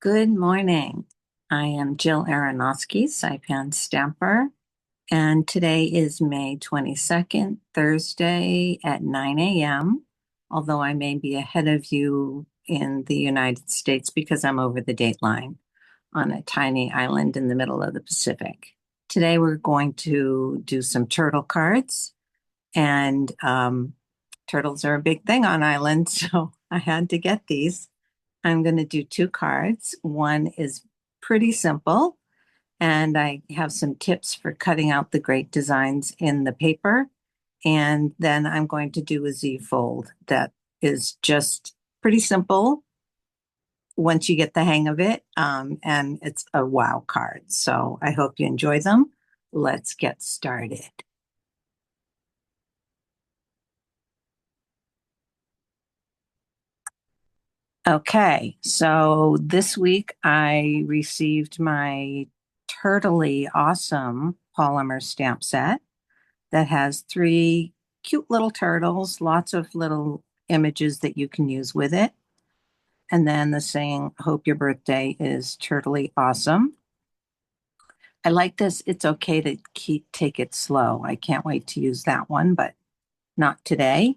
Good morning. I am Jill Aronofsky, Saipan Stamper, and today is May 22nd, Thursday at 9 a.m., although I may be ahead of you in the United States because I'm over the date line on a tiny island in the middle of the Pacific. Today we're going to do some turtle cards, and turtles are a big thing on islands, so I had to get these. I'm going to do two cards. One is pretty simple, and I have some tips for cutting out the great designs in the paper. And then I'm going to do a Z fold that is just pretty simple once you get the hang of it. And it's a wow card. So I hope you enjoy them. Let's get started. Okay, so this week I received my turtly awesome polymer stamp set that has three cute little turtles, lots of little images that you can use with it. And then the saying, Hope your birthday is turtly awesome. I like this. It's okay to take it slow. I can't wait to use that one, but not today.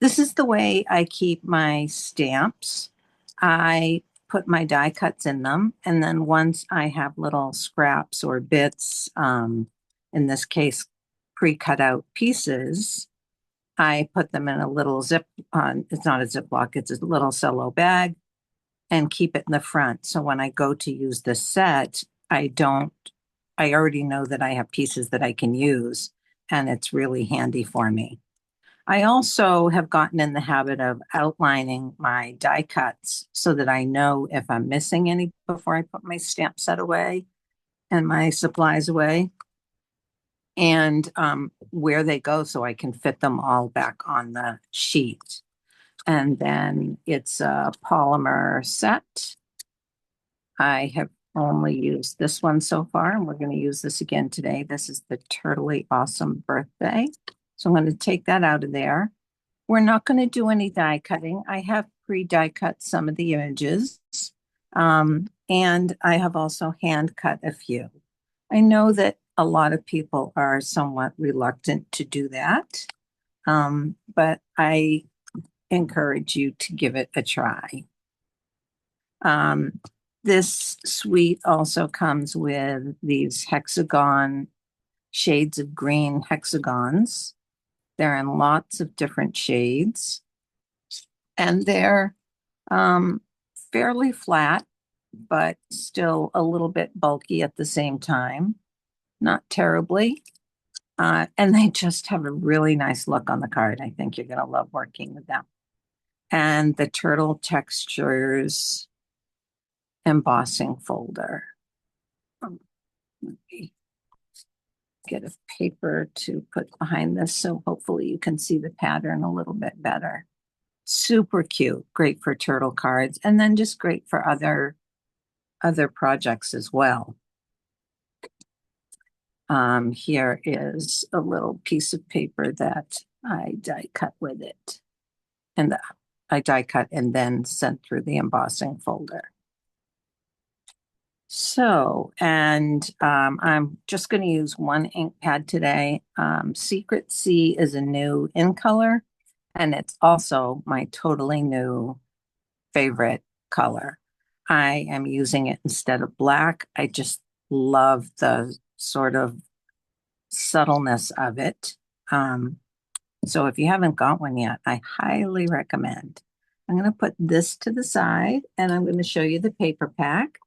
This is the way I keep my stamps. I put my die cuts in them, and then once I have little scraps or bits, in this case, pre-cut out pieces, I put them in a little it's not a Ziploc, it's a little cello bag, and keep it in the front. So when I go to use the set, I already know that I have pieces that I can use, and it's really handy for me. I also have gotten in the habit of outlining my die cuts so that I know if I'm missing any before I put my stamp set away and my supplies away, and where they go so I can fit them all back on the sheet. And then it's a polymer set. I have only used this one so far, and we're going to use this again today. This is the Turtly Awesome Birthday. So I'm going to take that out of there. We're not going to do any die cutting. I have pre-die cut some of the images, and I have also hand cut a few. I know that a lot of people are somewhat reluctant to do that, but I encourage you to give it a try. This suite also comes with these hexagon shades of green hexagons. They're in lots of different shades, and they're fairly flat, but still a little bit bulky at the same time. Not terribly. And they just have a really nice look on the card. I think you're going to love working with them. And the Turtle Textures embossing folder. Let me get a paper to put behind this so hopefully you can see the pattern a little bit better. Super cute, great for turtle cards, and then just great for other projects as well. Here is a little piece of paper that I die cut with it, and I die cut and then sent through the embossing folder. So, and I'm just going to use one ink pad today. Secret C is a new in color, and it's also my totally new favorite color. I am using it instead of black. I just love the sort of subtleness of it. So if you haven't got one yet, I highly recommend. I'm going to put this to the side, and I'm going to show you the paper pack.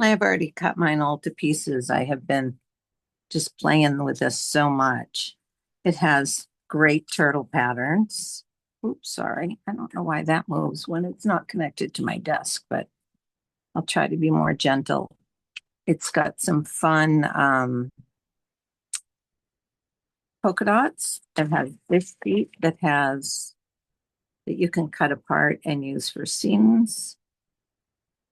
I have already cut mine all to pieces. I have been just playing with this so much. It has great turtle patterns. Oops, sorry. I don't know why that moves when it's not connected to my desk, but I'll try to be more gentle. It's got some fun polka dots. It has this feet that you can cut apart and use for seams.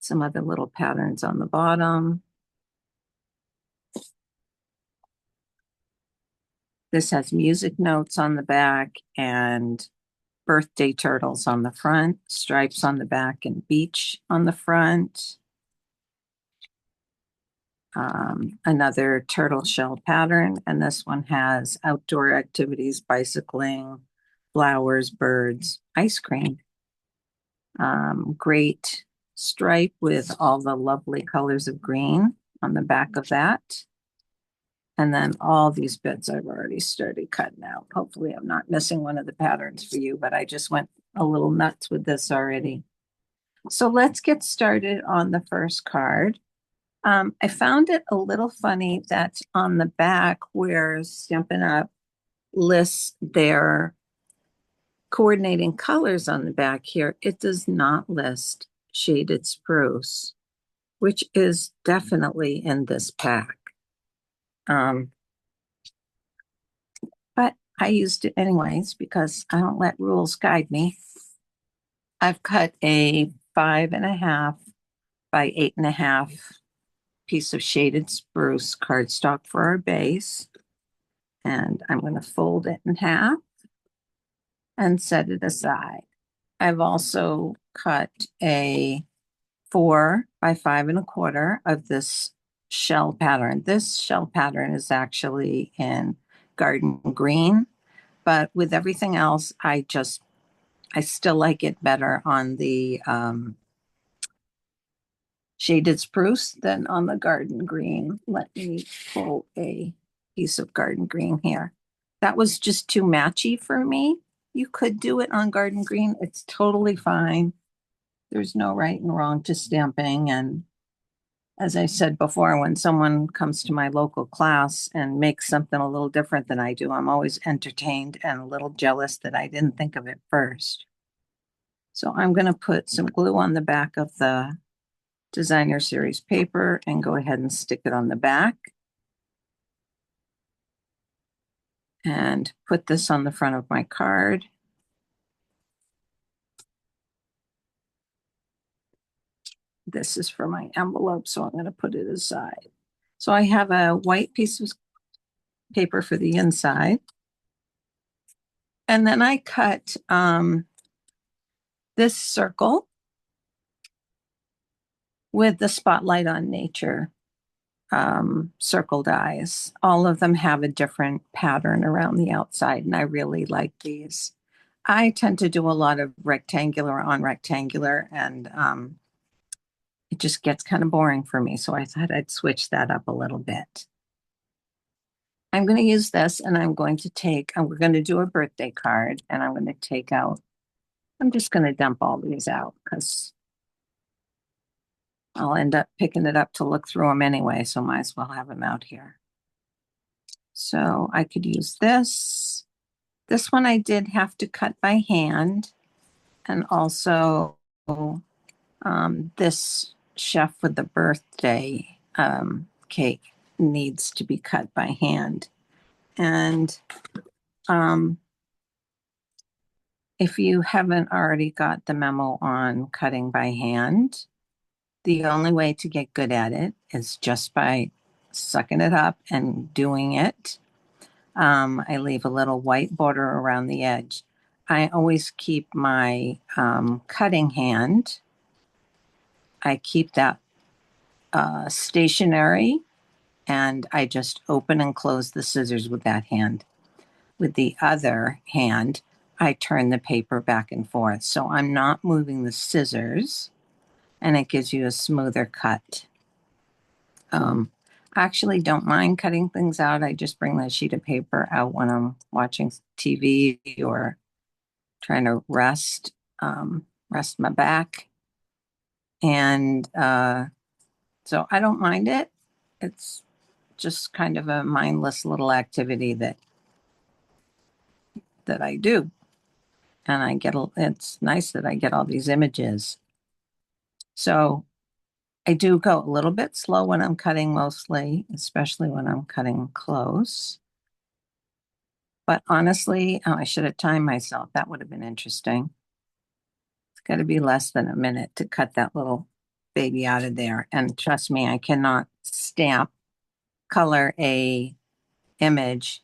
Some other little patterns on the bottom. This has music notes on the back and birthday turtles on the front, stripes on the back, and beach on the front. another turtle shell pattern, and this one has outdoor activities, bicycling, flowers, birds, ice cream. Great stripe with all the lovely colors of green on the back of that. And then all these bits I've already started cutting out. Hopefully I'm not missing one of the patterns for you, but I just went a little nuts with this already. So let's get started on the first card. I found it a little funny that on the back where Stampin' Up lists their coordinating colors on the back here, it does not list shaded spruce, which is definitely in this pack. But I used it anyways because I don't let rules guide me. I've cut a 5.5 by 8.5 piece of shaded spruce cardstock for our base. And I'm going to fold it in half and set it aside. I've also cut a 4 by 5.25 of this shell pattern. This shell pattern is actually in garden green, but with everything else, I still like it better on the shaded spruce than on the garden green. Let me pull a piece of garden green here. That was just too matchy for me. You could do it on garden green. It's totally fine. There's no right and wrong to stamping. And as I said before, when someone comes to my local class and makes something a little different than I do, I'm always entertained and a little jealous that I didn't think of it first. So I'm going to put some glue on the back of the designer series paper and go ahead and stick it on the back. And put this on the front of my card. This is for my envelope, so I'm going to put it aside. So I have a white piece of paper for the inside. And then I cut this circle with the Spotlight on Nature circle dies. All of them have a different pattern around the outside, and I really like these. I tend to do a lot of rectangular on rectangular, and it just gets kind of boring for me. So I thought I'd switch that up a little bit. I'm going to use this, and I'm going to take, and we're going to do a birthday card, and I'm going to take out, I'm just going to dump all these out because I'll end up picking it up to look through them anyway, so might as well have them out here. So I could use this. This one I did have to cut by hand, and also this chef with the birthday cake needs to be cut by hand. And if you haven't already got the memo on cutting by hand, the only way to get good at it is just by sucking it up and doing it. I leave a little white border around the edge. I always keep my cutting hand. I keep that stationary, and I just open and close the scissors with that hand. With the other hand, I turn the paper back and forth. So I'm not moving the scissors, and it gives you a smoother cut. I actually don't mind cutting things out. I just bring that sheet of paper out when I'm watching TV or trying to rest my back. And so I don't mind it. It's just kind of a mindless little activity that I do. And it's nice that I get all these images. So I do go a little bit slow when I'm cutting mostly, especially when I'm cutting close. But honestly, I should have timed myself. That would have been interesting. It's got to be less than a minute to cut that little baby out of there. And trust me, I cannot color a image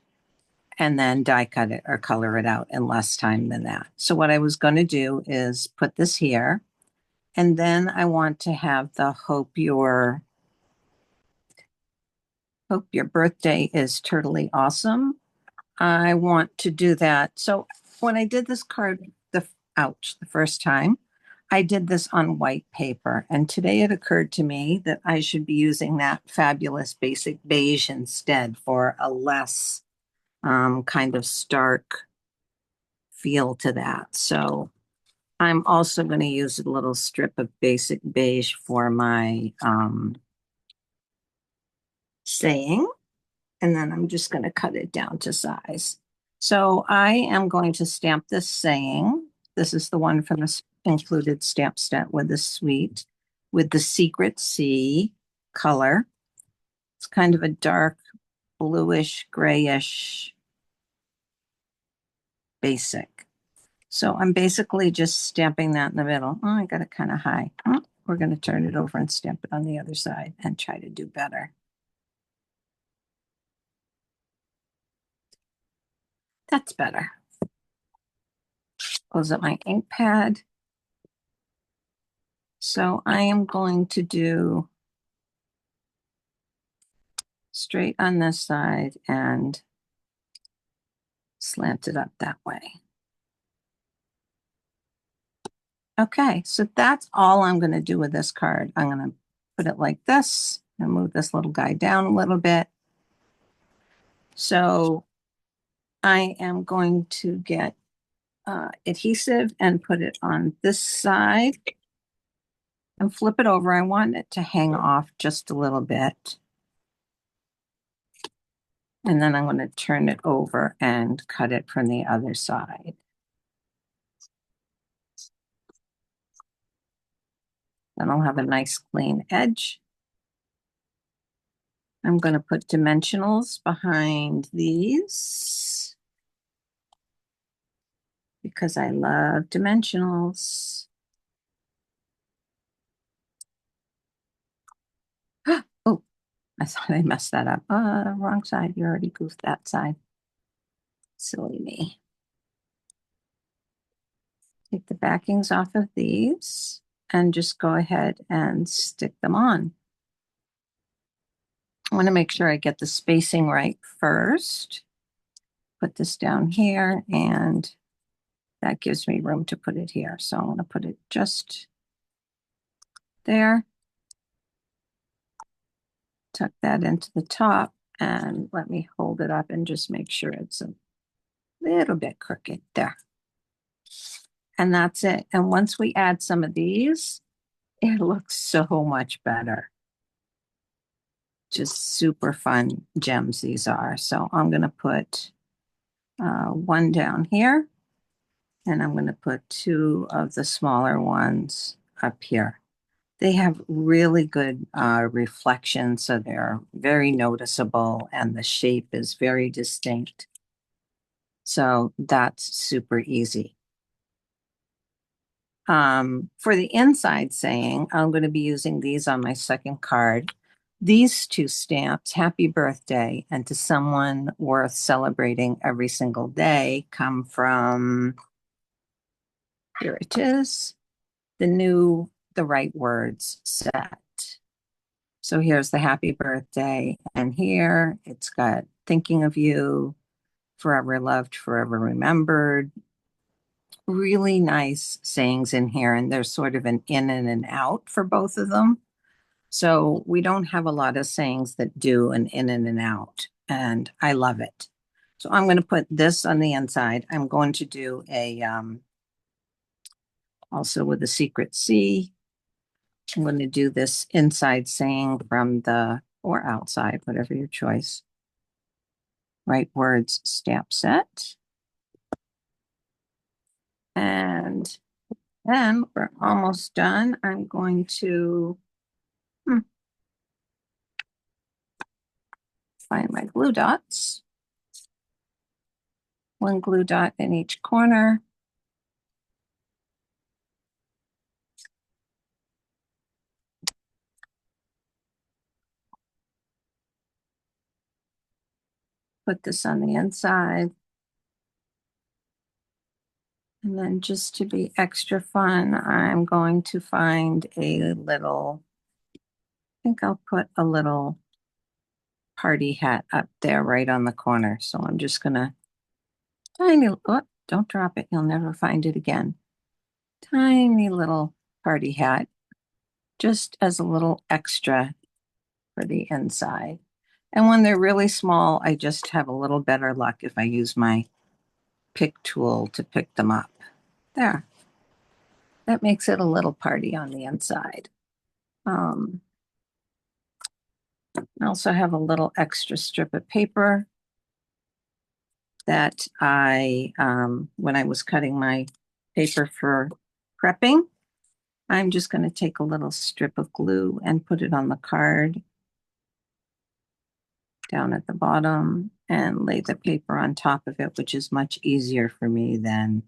and then die cut it or color it out in less time than that. So what I was going to do is put this here, and then I want to have the Hope You're Hope your birthday is totally awesome. I want to do that. So when I did this card, the first time, I did this on white paper. And today it occurred to me that I should be using that fabulous Basic Beige instead for a less kind of stark feel to that. So I'm also going to use a little strip of Basic Beige for my saying. And then I'm just going to cut it down to size. So I am going to stamp this saying. This is the one from the included stamp set with the suite with the secret C color. It's kind of a dark bluish, grayish basic. So I'm basically just stamping that in the middle. Oh, I got it kind of high. Oh, we're going to turn it over and stamp it on the other side and try to do better. That's better. Close up my ink pad. So I am going to do straight on this side and slant it up that way. Okay, so that's all I'm going to do with this card. I'm going to put it like this and move this little guy down a little bit. So I am going to get adhesive and put it on this side and flip it over. I want it to hang off just a little bit. And then I'm going to turn it over and cut it from the other side. Then I'll have a nice clean edge. I'm going to put dimensionals behind these because I love dimensionals. Oh, I thought I messed that up. Wrong side. You already goofed that side. Silly me. Take the backings off of these and just go ahead and stick them on. I want to make sure I get the spacing right first. Put this down here, and that gives me room to put it here. So I'm going to put it just there. Tuck that into the top, and let me hold it up and just make sure it's a little bit crooked there. And that's it. And once we add some of these, it looks so much better. Just super fun gems these are. So I'm going to put one down here, and I'm going to put two of the smaller ones up here. They have really good reflection, so they're very noticeable, and the shape is very distinct. So that's super easy. For the inside saying, I'm going to be using these on my second card. These two stamps, Happy Birthday and To Someone Worth Celebrating Every Single Day, come from, here it is, the new The Right Words set. So here's the Happy Birthday, and here it's got Thinking of You, Forever Loved, Forever Remembered. Really nice sayings in here, and there's sort of an in and an out for both of them. So we don't have a lot of sayings that do an in and an out, and I love it. So I'm going to put this on the inside. I'm going to do a also with a secret C. I'm going to do this inside saying from the, or outside, whatever your choice, Right Words stamp set. And then we're almost done. I'm going to find my glue dots. One glue dot in each corner. Put this on the inside. And then just to be extra fun, I'm going to find a little, I think I'll put a little party hat up there right on the corner. So I'm just gonna oh, don't drop it. You'll never find it again. Tiny little party hat, just as a little extra for the inside. And when they're really small, I just have a little better luck if I use my pick tool to pick them up. There. That makes it a little party on the inside. I also have a little extra strip of paper that when I was cutting my paper for prepping, I'm just going to take a little strip of glue and put it on the card down at the bottom and lay the paper on top of it, which is much easier for me than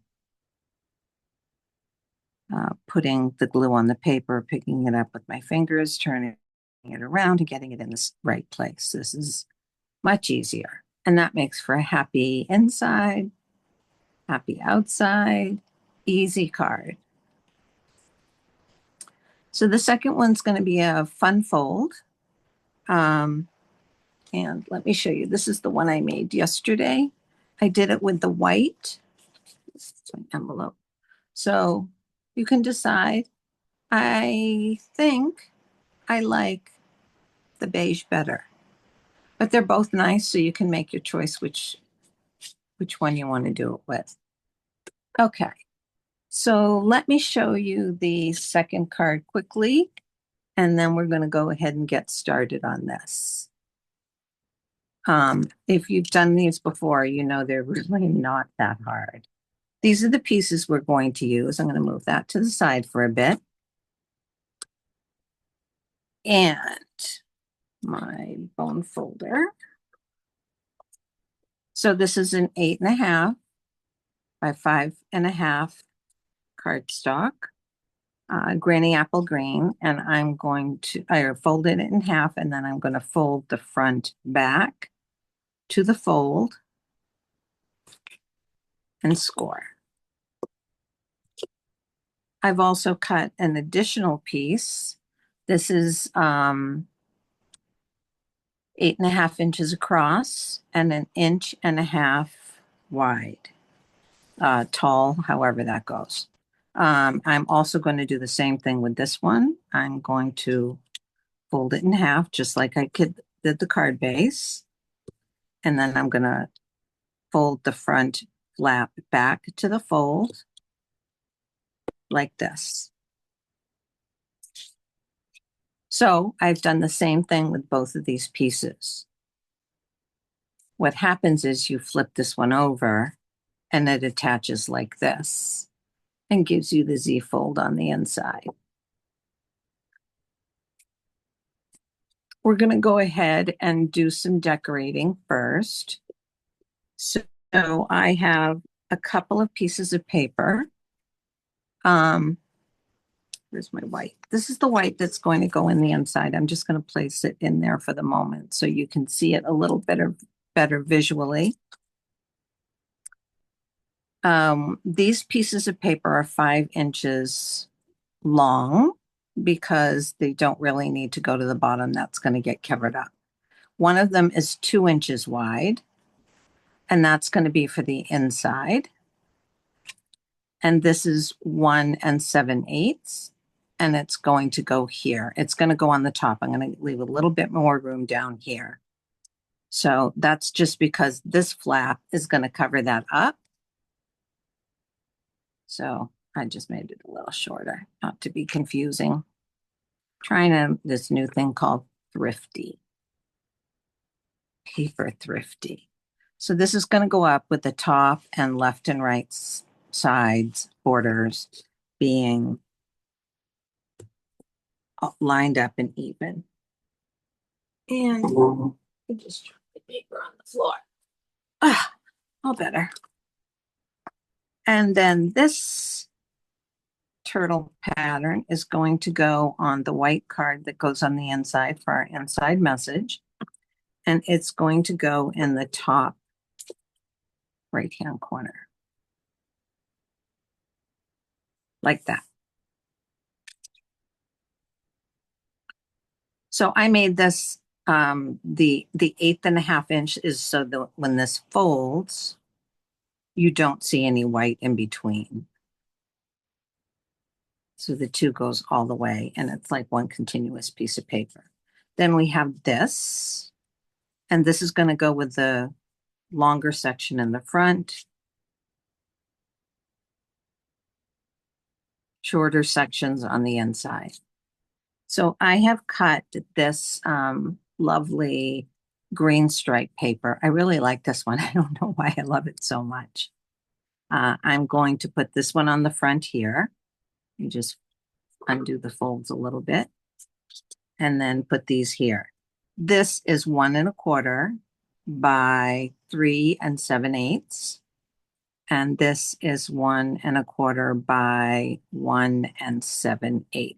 putting the glue on the paper, picking it up with my fingers, turning it around and getting it in the right place. This is much easier. And that makes for a happy inside, happy outside, easy card. So the second one's going to be a fun fold. And let me show you. This is the one I made yesterday. I did it with the white. This is my envelope. So you can decide. I think I like the beige better, but they're both nice, so you can make your choice which one you want to do it with. Okay, so let me show you the second card quickly, and then we're going to go ahead and get started on this. If you've done these before, you know they're really not that hard. These are the pieces we're going to use. I'm going to move that to the side for a bit. And my bone folder. So this is an 8.5 by 5.5 cardstock, granny apple green, and I folded it in half, and then I'm going to fold the front back to the fold and score. I've also cut an additional piece. This is 8.5 inches across and 1.5 inches wide, tall, however that goes. I'm also going to do the same thing with this one. I'm going to fold it in half, just like I did the card base. And then I'm going to fold the front flap back to the fold like this. So I've done the same thing with both of these pieces. What happens is you flip this one over and it attaches like this and gives you the Z fold on the inside. We're going to go ahead and do some decorating first. So I have a couple of pieces of paper. Where's my white? This is the white that's going to go in the inside. I'm just going to place it in there for the moment so you can see it a little better visually. These pieces of paper are 5 inches long because they don't really need to go to the bottom. That's going to get covered up. One of them is 2 inches wide, and that's going to be for the inside. And this is 1 7/8, and it's going to go here. It's going to go on the top. I'm going to leave a little bit more room down here. So that's just because this flap is going to cover that up. So I just made it a little shorter, not to be confusing. Trying this new thing called Thrifty. Paper Thrifty. So this is going to go up with the top and left and right sides borders being lined up and even. And I just dropped the paper on the floor. All better. And then this turtle pattern is going to go on the white card that goes on the inside for our inside message. And it's going to go in the top right-hand corner. Like that. So I made this The 1/8 inch is so that when this folds, you don't see any white in between. So the two goes all the way, and it's like one continuous piece of paper. Then we have this, and this is going to go with the longer section in the front, shorter sections on the inside. So I have cut this lovely green stripe paper. I really like this one. I don't know why I love it so much. I'm going to put this one on the front here. You just undo the folds a little bit and then put these here. This is 1 1/4 by 3 7/8. And this is 1 1/4 by 1 7/8.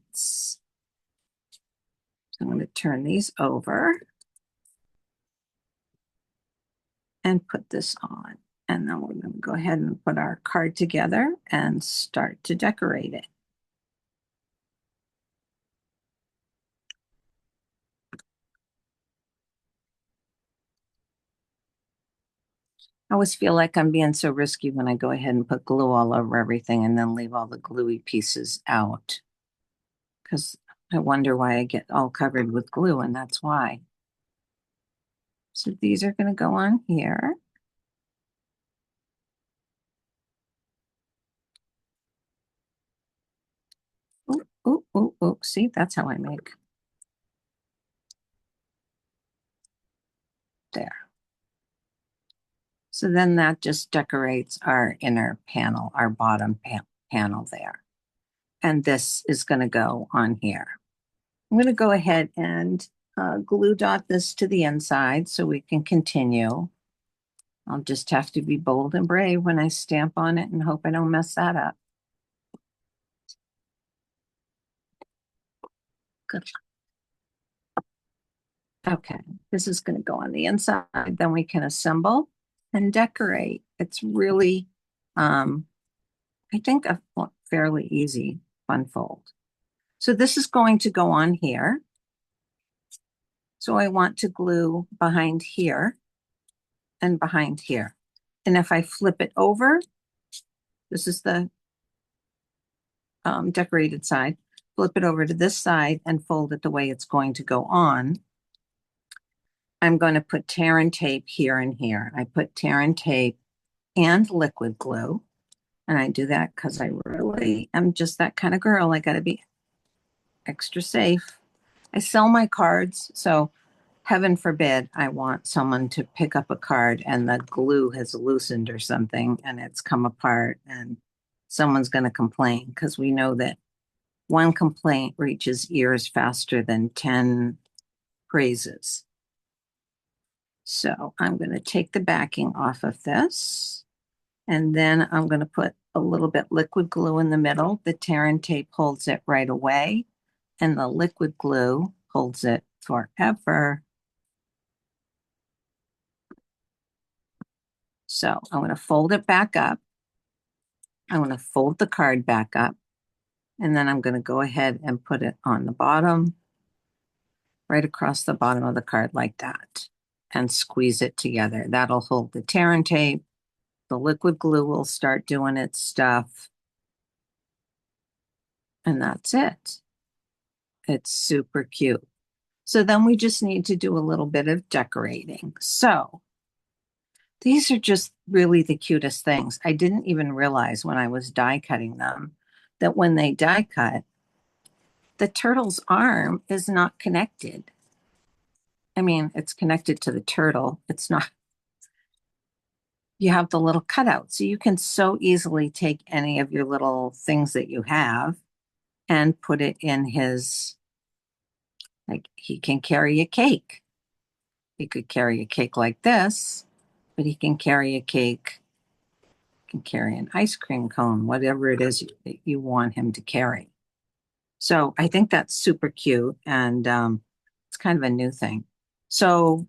So I'm going to turn these over and put this on. And then we're going to go ahead and put our card together and start to decorate it. I always feel like I'm being so risky when I go ahead and put glue all over everything and then leave all the gluey pieces out. Because I wonder why I get all covered with glue, and that's why. So these are going to go on here. Oh, oh, oh, oh. See, that's how I make. There. So then that just decorates our inner panel, our bottom panel there. And this is going to go on here. I'm going to go ahead and glue dot this to the inside so we can continue. I'll just have to be bold and brave when I stamp on it and hope I don't mess that up. Good. Okay, this is going to go on the inside. Then we can assemble and decorate. It's really, I think, a fairly easy fun fold. So this is going to go on here. So I want to glue behind here and behind here. And if I flip it over, this is the decorated side, flip it over to this side and fold it the way it's going to go on. I'm going to put tear and tape here and here. I put tear and tape and liquid glue. And I do that because I really am just that kind of girl. I got to be extra safe. I sell my cards, so heaven forbid I want someone to pick up a card and the glue has loosened or something and it's come apart and someone's going to complain, because we know that one complaint reaches ears faster than 10 praises. So I'm going to take the backing off of this, and then I'm going to put a little bit liquid glue in the middle. The tear and tape holds it right away, and the liquid glue holds it forever. So I'm going to fold it back up. I'm going to fold the card back up, and then I'm going to go ahead and put it on the bottom, right across the bottom of the card like that, and squeeze it together. That'll hold the tear and tape. The liquid glue will start doing its stuff. And that's it. It's super cute. So then we just need to do a little bit of decorating. So these are just really the cutest things. I didn't even realize when I was die cutting them that when they die cut, the turtle's arm is not connected. I mean, it's connected to the turtle. It's not. You have the little cutout. So you can so easily take any of your little things that you have and put it in his, like he can carry a cake. He could carry a cake like this, but he can carry a cake, can carry an ice cream cone, whatever it is that you want him to carry. So I think that's super cute, and it's kind of a new thing. So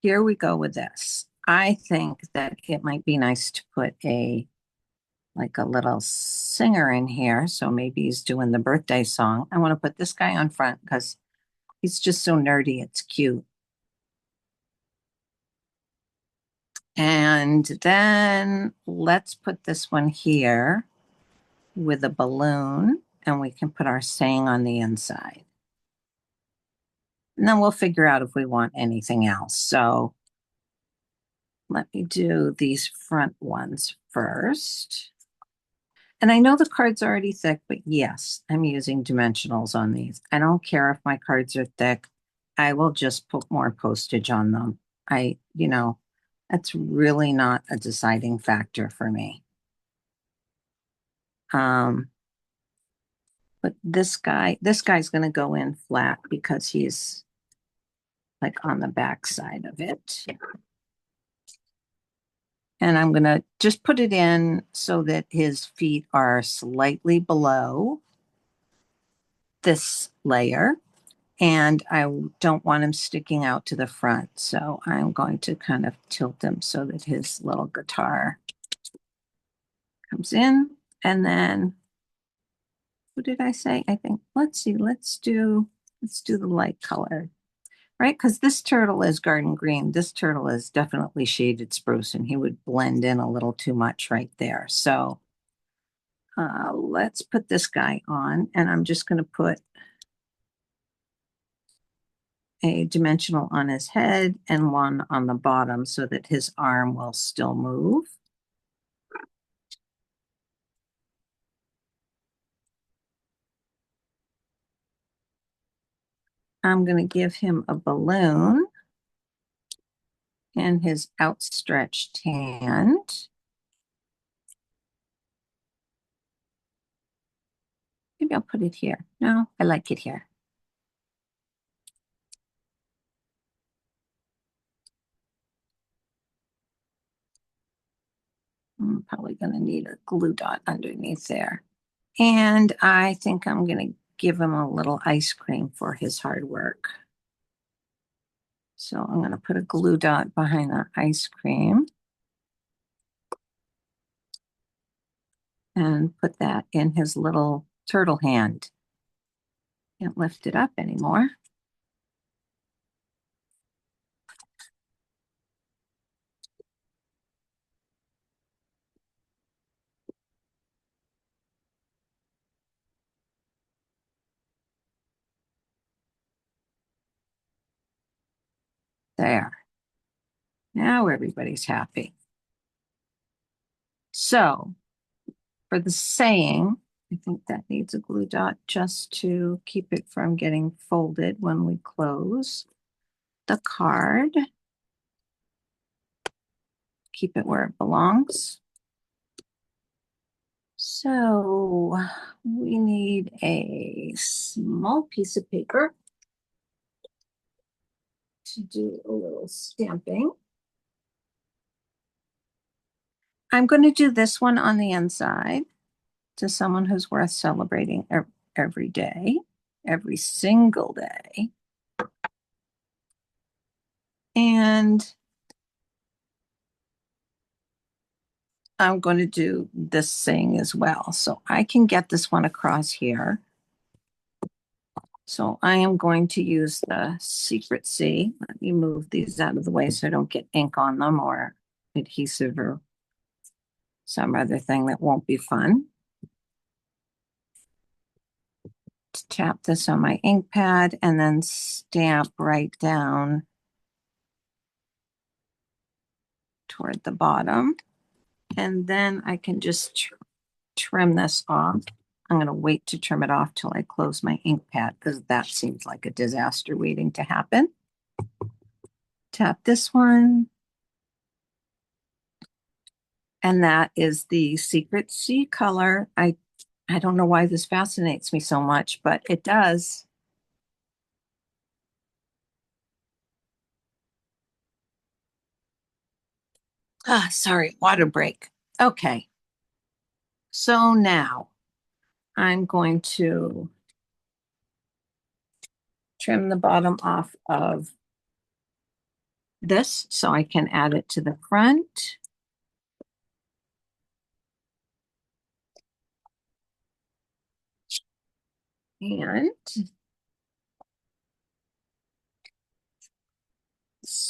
here we go with this. I think that it might be nice to put like a little singer in here. So maybe he's doing the birthday song. I want to put this guy on front because He's just so nerdy. It's cute. And then let's put this one here with a balloon, and we can put our saying on the inside. And then we'll figure out if we want anything else. So let me do these front ones first. And I know the card's already thick, but yes, I'm using dimensionals on these. I don't care if my cards are thick. I will just put more postage on them. That's really not a deciding factor for me. But this guy's going to go in flat because he's like on the back side of it. And I'm going to just put it in so that his feet are slightly below this layer. And I don't want him sticking out to the front. So I'm going to kind of tilt him so that his little guitar comes in. And then, what did I say? I think, let's see, let's do the light color, right? Because this turtle is garden green. This turtle is definitely shaded spruce, and he would blend in a little too much right there. So let's put this guy on, and I'm just going to put a dimensional on his head and one on the bottom so that his arm will still move. I'm going to give him a balloon and his outstretched hand. Maybe I'll put it here. No, I like it here. I'm probably going to need a glue dot underneath there. And I think I'm going to give him a little ice cream for his hard work. So I'm going to put a glue dot behind the ice cream and put that in his little turtle hand. Can't lift it up anymore. There. Now everybody's happy. So for the saying, I think that needs a glue dot just to keep it from getting folded when we close the card. Keep it where it belongs. So we need a small piece of paper to do a little stamping. I'm going to do this one on the inside to someone who's worth celebrating every day, every single day. And I'm going to do this thing as well. So I can get this one across here. So I am going to use the Secret C. Let me move these out of the way so I don't get ink on them or adhesive or some other thing that won't be fun. Tap this on my ink pad and then stamp right down toward the bottom. And then I can just trim this off. I'm going to wait to trim it off till I close my ink pad because that seems like a disaster waiting to happen. Tap this one. And that is the Secret C color. I don't know why this fascinates me so much, but it does. Sorry, water break. Okay. So now I'm going to trim the bottom off of this so I can add it to the front. And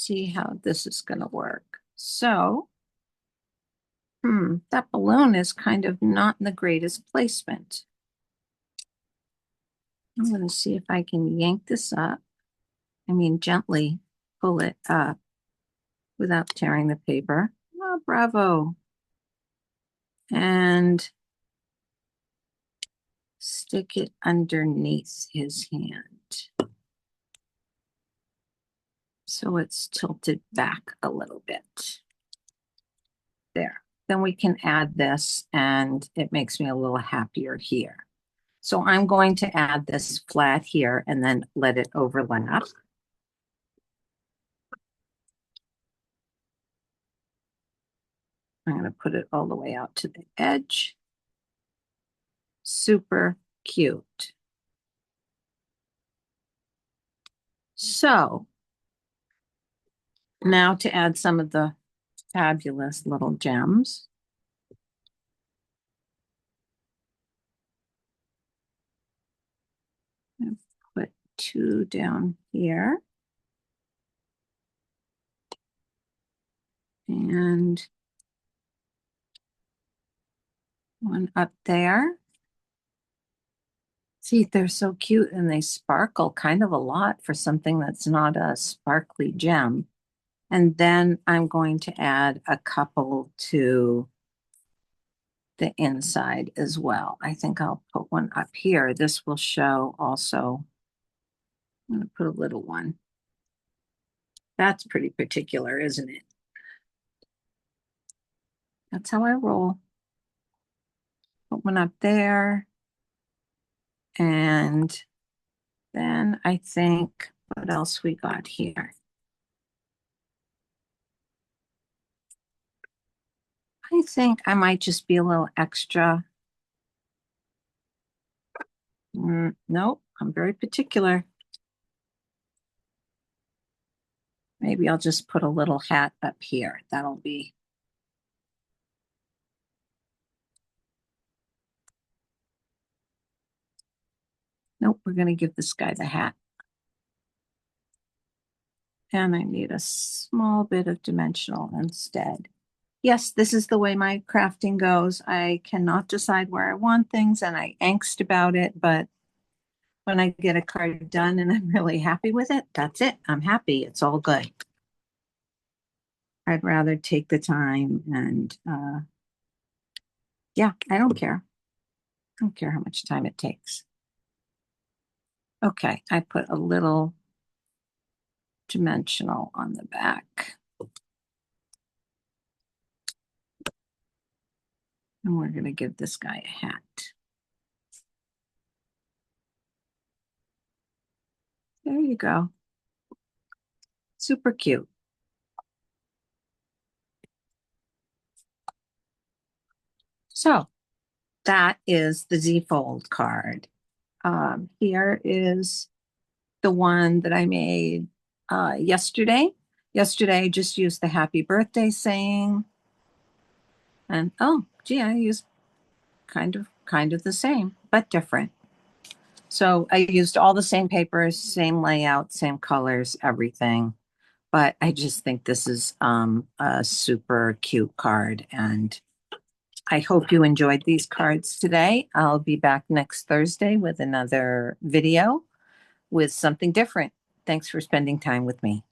see how this is going to work. So, that balloon is kind of not in the greatest placement. I'm going to see if I can yank this up. I mean, gently pull it up without tearing the paper. Oh, bravo. And stick it underneath his hand. So it's tilted back a little bit. There. Then we can add this and it makes me a little happier here. So I'm going to add this flat here and then let it overlap. I'm going to put it all the way out to the edge. Super cute. So now to add some of the fabulous little gems. Put 2 down here. And 1 up there. See, they're so cute and they sparkle kind of a lot for something that's not a sparkly gem. And then I'm going to add a couple to the inside as well. I think I'll put 1 up here. This will show also. I'm going to put a little one. That's pretty particular, isn't it? That's how I roll. Put 1 up there. And then I think, what else we got here? I think I might just be a little extra. Nope, I'm very particular. Maybe I'll just put a little hat up here. That'll be. Nope, we're going to give this guy the hat. And I need a small bit of dimensional instead. Yes, this is the way my crafting goes. I cannot decide where I want things and I angst about it, but when I get a card done and I'm really happy with it, that's it. I'm happy. It's all good. I'd rather take the time and yeah, I don't care. I don't care how much time it takes. Okay, I put a little dimensional on the back. And we're going to give this guy a hat. There you go. Super cute. So that is the Z-fold card. Here is the one that I made yesterday. Yesterday, I just used the happy birthday saying. And oh, gee, I used kind of the same, but different. So I used all the same papers, same layout, same colors, everything. But I just think this is a super cute card. And I hope you enjoyed these cards today. I'll be back next Thursday with another video with something different. Thanks for spending time with me.